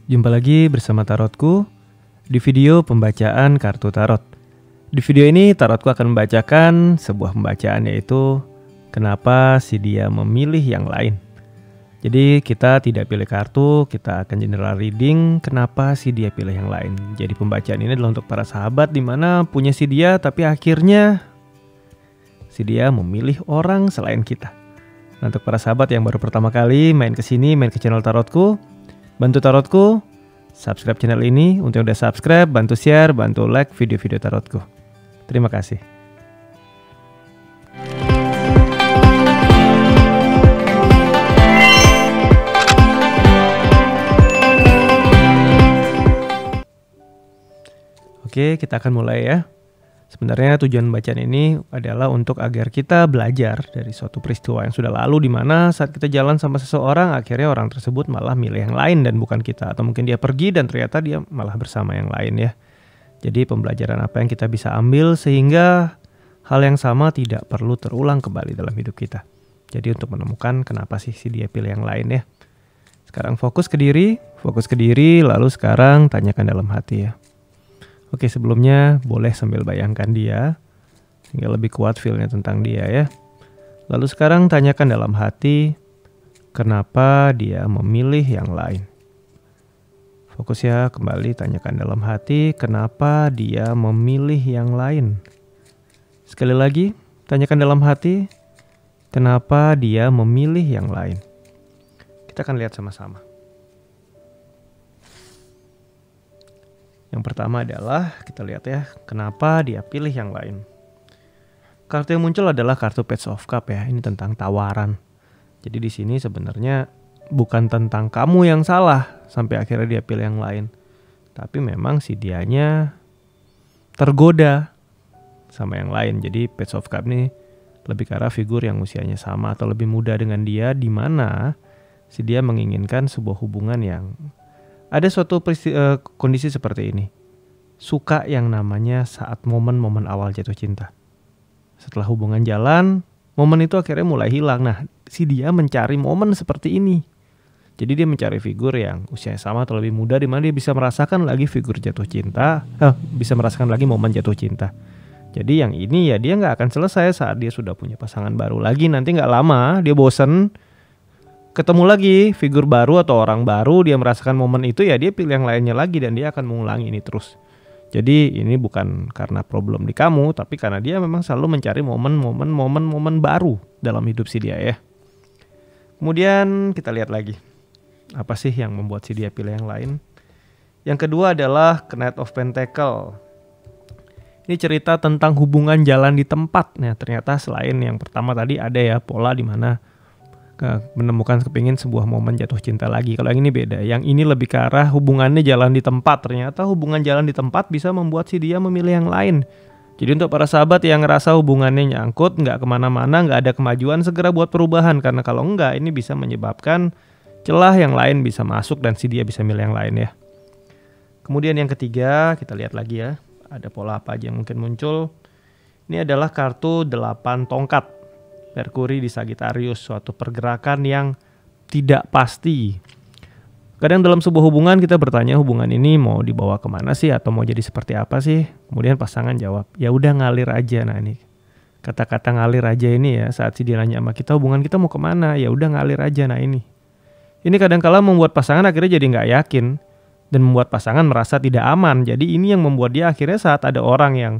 Jumpa lagi bersama Tarotku di video pembacaan kartu tarot. Di video ini Tarotku akan membacakan sebuah pembacaan, yaitu kenapa si dia memilih yang lain. Jadi kita tidak pilih kartu, kita akan general reading kenapa si dia pilih yang lain. Jadi pembacaan ini adalah untuk para sahabat dimana punya si dia tapi akhirnya si dia memilih orang selain kita. Nah, untuk para sahabat yang baru pertama kali main ke sini, main ke channel Tarotku, bantu Tarotku subscribe channel ini. Untuk yang udah subscribe, bantu share, bantu like video-video Tarotku. Terima kasih. Oke, kita akan mulai ya. Sebenarnya tujuan bacaan ini adalah untuk agar kita belajar dari suatu peristiwa yang sudah lalu, di mana saat kita jalan sama seseorang, akhirnya orang tersebut malah milih yang lain dan bukan kita. Atau mungkin dia pergi dan ternyata dia malah bersama yang lain ya. Jadi pembelajaran apa yang kita bisa ambil sehingga hal yang sama tidak perlu terulang kembali dalam hidup kita. Jadi untuk menemukan kenapa sih si dia pilih yang lain ya. Sekarang fokus ke diri, lalu sekarang tanyakan dalam hati ya. Oke, sebelumnya boleh sambil bayangkan dia sehingga lebih kuat feel-nya tentang dia ya. Lalu sekarang tanyakan dalam hati kenapa dia memilih yang lain. Fokus ya, kembali tanyakan dalam hati kenapa dia memilih yang lain. Sekali lagi, tanyakan dalam hati kenapa dia memilih yang lain. Kita akan lihat sama-sama. Yang pertama adalah kita lihat ya, kenapa dia pilih yang lain. Kartu yang muncul adalah kartu Page of Cups ya. Ini tentang tawaran. Jadi di sini sebenarnya bukan tentang kamu yang salah sampai akhirnya dia pilih yang lain. Tapi memang si dianya tergoda sama yang lain. Jadi Page of Cups ini lebih ke arah figur yang usianya sama atau lebih muda dengan dia, di mana si dia menginginkan sebuah hubungan yang ada suatu kondisi seperti ini. Suka yang namanya saat momen-momen awal jatuh cinta. Setelah hubungan jalan, momen itu akhirnya mulai hilang. Nah, si dia mencari momen seperti ini. Jadi dia mencari figur yang usia sama atau lebih muda, di mana dia bisa merasakan lagi figur jatuh cinta, bisa merasakan lagi momen jatuh cinta. Jadi yang ini ya dia nggak akan selesai saat dia sudah punya pasangan baru lagi. Nanti nggak lama dia bosen, ketemu lagi figur baru atau orang baru, dia merasakan momen itu ya dia pilih yang lainnya lagi dan dia akan mengulangi ini terus. Jadi ini bukan karena problem di kamu, tapi karena dia memang selalu mencari momen baru dalam hidup si dia ya. Kemudian kita lihat lagi, apa sih yang membuat si dia pilih yang lain. Yang kedua adalah Knight of Pentacle. Ini cerita tentang hubungan jalan di tempat. Nah, ternyata selain yang pertama tadi ada ya pola di mana menemukan kepingin sebuah momen jatuh cinta lagi. Kalau yang ini beda. Yang ini lebih ke arah hubungannya jalan di tempat. Ternyata hubungan jalan di tempat bisa membuat si dia memilih yang lain. Jadi untuk para sahabat yang ngerasa hubungannya nyangkut, nggak kemana-mana, nggak ada kemajuan, segera buat perubahan. Karena kalau enggak, ini bisa menyebabkan celah yang lain bisa masuk dan si dia bisa milih yang lain ya. Kemudian yang ketiga, kita lihat lagi ya. Ada pola apa aja yang mungkin muncul. Ini adalah kartu 8 tongkat. Merkuri di Sagittarius, suatu pergerakan yang tidak pasti. Kadang dalam sebuah hubungan kita bertanya hubungan ini mau dibawa kemana sih atau mau jadi seperti apa sih. Kemudian pasangan jawab, ya udah ngalir aja. Nah ini kata-kata ngalir aja ini ya, saat si dia nanya sama kita hubungan kita mau kemana, ya udah ngalir aja. Nah ini kadang-kala membuat pasangan akhirnya jadi nggak yakin dan membuat pasangan merasa tidak aman. Jadi ini yang membuat dia akhirnya saat ada orang yang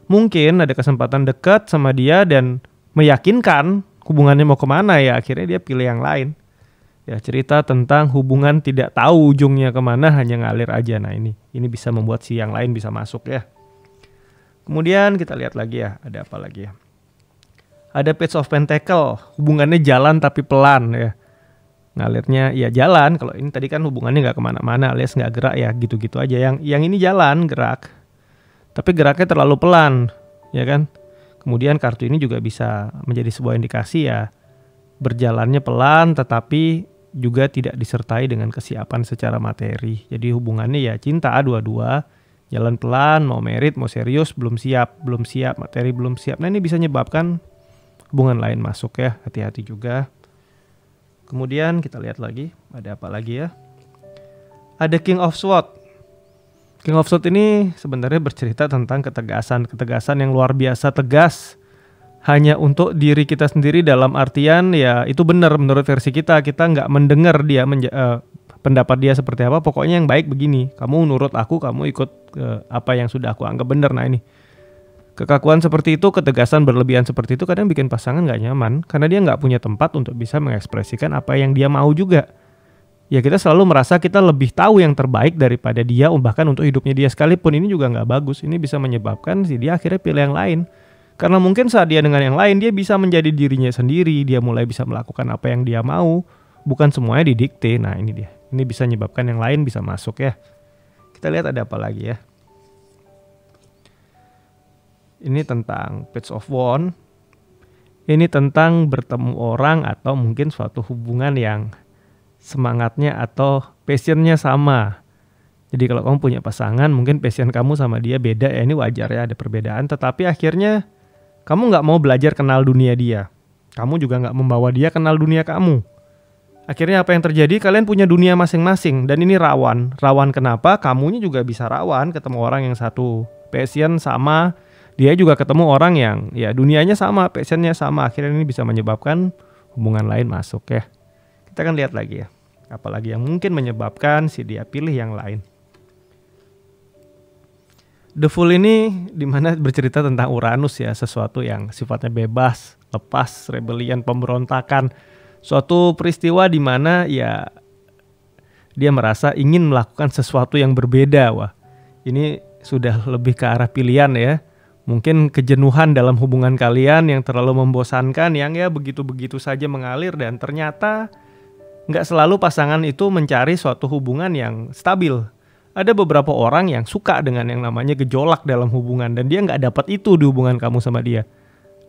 mungkin ada kesempatan dekat sama dia dan meyakinkan hubungannya mau kemana, ya akhirnya dia pilih yang lain. Ya, cerita tentang hubungan tidak tahu ujungnya kemana, hanya ngalir aja. Nah ini bisa membuat si yang lain bisa masuk ya. Kemudian kita lihat lagi ya, ada apa lagi ya. Ada Page of Pentacle, hubungannya jalan tapi pelan ya. Ngalirnya ya jalan, kalau ini tadi kan hubungannya nggak kemana-mana alias nggak gerak ya, gitu-gitu aja. Yang ini jalan, gerak, tapi geraknya terlalu pelan ya kan. Kemudian kartu ini juga bisa menjadi sebuah indikasi ya, berjalannya pelan tetapi juga tidak disertai dengan kesiapan secara materi. Jadi hubungannya ya cinta dua-dua, jalan pelan, mau merit, mau serius, belum siap, materi belum siap. Nah ini bisa menyebabkan hubungan lain masuk ya, hati-hati juga. Kemudian kita lihat lagi, ada apa lagi ya. Ada King of Swords. King of Swords ini sebenarnya bercerita tentang ketegasan yang luar biasa tegas. Hanya untuk diri kita sendiri, dalam artian ya itu benar menurut versi kita nggak mendengar dia pendapat dia seperti apa. Pokoknya yang baik begini, kamu nurut aku, kamu ikut apa yang sudah aku anggap benar. Nah ini kekakuan seperti itu, ketegasan berlebihan seperti itu kadang bikin pasangan nggak nyaman karena dia nggak punya tempat untuk bisa mengekspresikan apa yang dia mau juga. Ya kita selalu merasa kita lebih tahu yang terbaik daripada dia, bahkan untuk hidupnya dia sekalipun. Ini juga nggak bagus. Ini bisa menyebabkan dia akhirnya pilih yang lain. Karena mungkin saat dia dengan yang lain, dia bisa menjadi dirinya sendiri. Dia mulai bisa melakukan apa yang dia mau. Bukan semuanya didikte. Nah ini dia. Ini bisa menyebabkan yang lain bisa masuk ya. Kita lihat ada apa lagi ya. Ini tentang Page of Wands. Ini tentang bertemu orang atau mungkin suatu hubungan yang semangatnya atau passionnya sama. Jadi kalau kamu punya pasangan, mungkin passion kamu sama dia beda ya, ini wajar ya, ada perbedaan. Tetapi akhirnya kamu nggak mau belajar kenal dunia dia. Kamu juga nggak membawa dia kenal dunia kamu. Akhirnya apa yang terjadi? Kalian punya dunia masing-masing dan ini rawan. Rawan kenapa? Kamunya juga bisa rawan ketemu orang yang satu passion sama. Dia juga ketemu orang yang ya dunianya sama, passionnya sama. Akhirnya ini bisa menyebabkan hubungan lain masuk ya. Kita akan lihat lagi ya, apalagi yang mungkin menyebabkan si dia pilih yang lain. The Fool ini dimana bercerita tentang Uranus ya, sesuatu yang sifatnya bebas, lepas, rebellion, pemberontakan. Suatu peristiwa dimana ya dia merasa ingin melakukan sesuatu yang berbeda. Wah, ini sudah lebih ke arah pilihan ya. Mungkin kejenuhan dalam hubungan kalian yang terlalu membosankan, yang ya begitu-begitu saja mengalir dan ternyata nggak selalu pasangan itu mencari suatu hubungan yang stabil. Ada beberapa orang yang suka dengan yang namanya gejolak dalam hubungan dan dia nggak dapat itu di hubungan kamu sama dia.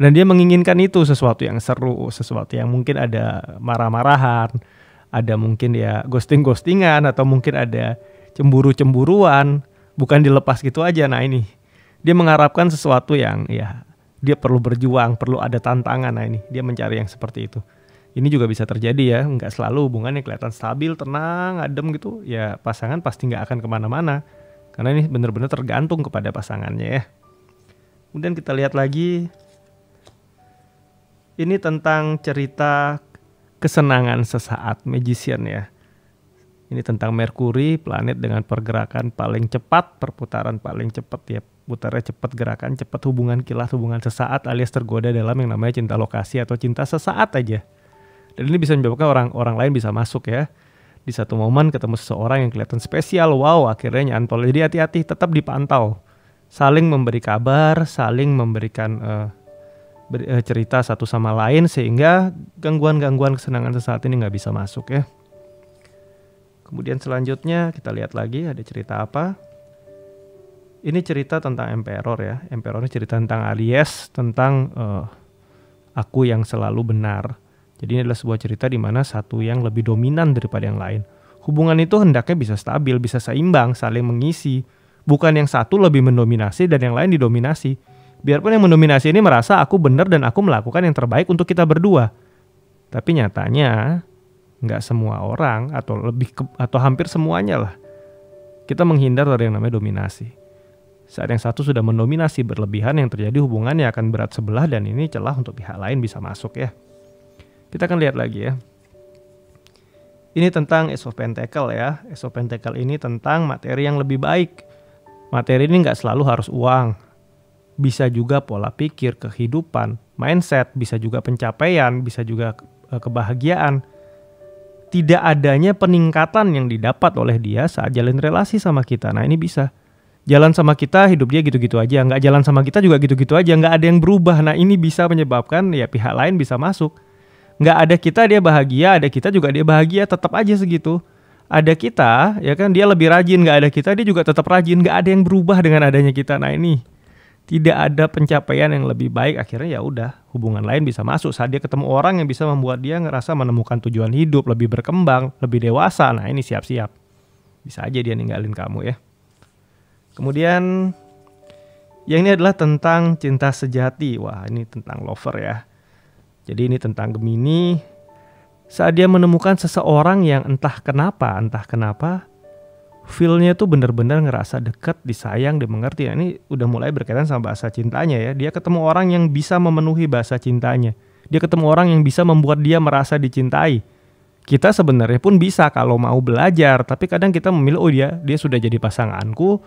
Dan dia menginginkan itu, sesuatu yang seru, sesuatu yang mungkin ada marah-marahan, ada mungkin ya ghosting-ghostingan atau mungkin ada cemburu-cemburuan, bukan dilepas gitu aja. Nah ini, dia mengharapkan sesuatu yang ya dia perlu berjuang, perlu ada tantangan. Nah ini, dia mencari yang seperti itu. Ini juga bisa terjadi ya, nggak selalu hubungan yang kelihatan stabil, tenang, adem gitu. Ya pasangan pasti nggak akan kemana-mana. Karena ini benar-benar tergantung kepada pasangannya ya. Kemudian kita lihat lagi. Ini tentang cerita kesenangan sesaat, Magician ya. Ini tentang Merkuri, planet dengan pergerakan paling cepat, perputaran paling cepat ya. Putarnya cepat, gerakan cepat, hubungan kilat, hubungan sesaat alias tergoda dalam yang namanya cinta lokasi atau cinta sesaat aja. Dan ini bisa menyebabkan orang lain bisa masuk ya. Di satu momen ketemu seseorang yang kelihatan spesial, wow akhirnya nyantol. Jadi hati-hati, tetap dipantau. Saling memberi kabar, saling memberikan cerita satu sama lain sehingga gangguan-gangguan kesenangan sesaat ini nggak bisa masuk ya. Kemudian selanjutnya kita lihat lagi ada cerita apa. Ini cerita tentang Emperor ya. Emperor ini cerita tentang Aries, tentang aku yang selalu benar. Jadi ini adalah sebuah cerita di mana satu yang lebih dominan daripada yang lain. Hubungan itu hendaknya bisa stabil, bisa seimbang, saling mengisi. Bukan yang satu lebih mendominasi dan yang lain didominasi. Biarpun yang mendominasi ini merasa aku benar dan aku melakukan yang terbaik untuk kita berdua. Tapi nyatanya nggak semua orang atau hampir semuanya lah. Kita menghindar dari yang namanya dominasi. Saat yang satu sudah mendominasi berlebihan, yang terjadi hubungannya akan berat sebelah dan ini celah untuk pihak lain bisa masuk ya. Kita akan lihat lagi ya. Ini tentang Ace of Pentacle ya. Ace of Pentacle ini tentang materi yang lebih baik. Materi ini nggak selalu harus uang. Bisa juga pola pikir, kehidupan, mindset, bisa juga pencapaian, bisa juga kebahagiaan. Tidak adanya peningkatan yang didapat oleh dia saat jalin relasi sama kita. Nah ini bisa. Jalan sama kita, hidup dia gitu-gitu aja. Nggak jalan sama kita juga gitu-gitu aja. Nggak ada yang berubah. Nah ini bisa menyebabkan ya pihak lain bisa masuk. Nggak ada kita dia bahagia, ada kita juga dia bahagia, tetap aja segitu. Ada kita, ya kan dia lebih rajin, nggak ada kita dia juga tetap rajin, nggak ada yang berubah dengan adanya kita. Nah ini tidak ada pencapaian yang lebih baik, akhirnya ya udah hubungan lain bisa masuk saat dia ketemu orang yang bisa membuat dia ngerasa menemukan tujuan hidup, lebih berkembang, lebih dewasa. Nah ini siap-siap, bisa aja dia ninggalin kamu ya. Kemudian yang ini adalah tentang cinta sejati. Wah ini tentang lover ya. Jadi ini tentang Gemini. Saat dia menemukan seseorang yang entah kenapa feel-nya tuh bener-bener ngerasa deket, disayang, dimengerti. Nah, ini udah mulai berkaitan sama bahasa cintanya ya. Dia ketemu orang yang bisa memenuhi bahasa cintanya. Dia ketemu orang yang bisa membuat dia merasa dicintai. Kita sebenarnya pun bisa kalau mau belajar, tapi kadang kita memilih, oh dia sudah jadi pasanganku,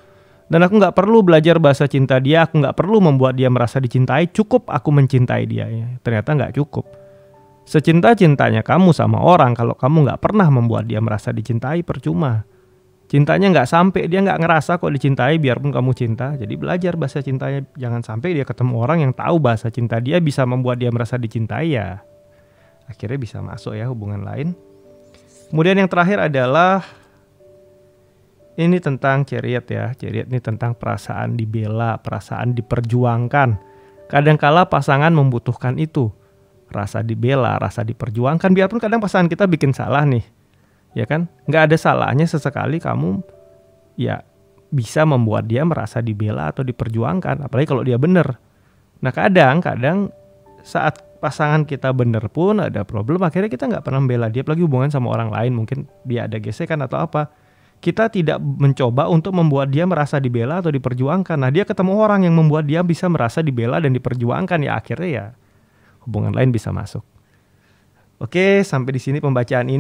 dan aku nggak perlu belajar bahasa cinta dia, aku nggak perlu membuat dia merasa dicintai, cukup aku mencintai dia. Ya, ternyata nggak cukup. Secinta-cintanya kamu sama orang, kalau kamu nggak pernah membuat dia merasa dicintai, percuma. Cintanya nggak sampai, dia nggak ngerasa kok dicintai biarpun kamu cinta. Jadi belajar bahasa cintanya, jangan sampai dia ketemu orang yang tahu bahasa cinta dia bisa membuat dia merasa dicintai, ya akhirnya bisa masuk ya hubungan lain. Kemudian yang terakhir adalah ini tentang chariot ya. Chariot ini tentang perasaan dibela, perasaan diperjuangkan. Kadangkala pasangan membutuhkan itu, rasa dibela, rasa diperjuangkan. Biarpun kadang pasangan kita bikin salah nih, ya kan, nggak ada salahnya sesekali kamu ya bisa membuat dia merasa dibela atau diperjuangkan, apalagi kalau dia bener. Nah kadang saat pasangan kita bener pun ada problem, akhirnya kita nggak pernah membela dia, apalagi hubungan sama orang lain, mungkin dia ada gesekan atau apa, kita tidak mencoba untuk membuat dia merasa dibela atau diperjuangkan. Nah dia ketemu orang yang membuat dia bisa merasa dibela dan diperjuangkan, ya akhirnya ya hubungan lain bisa masuk. Oke, sampai di sini pembacaan ini.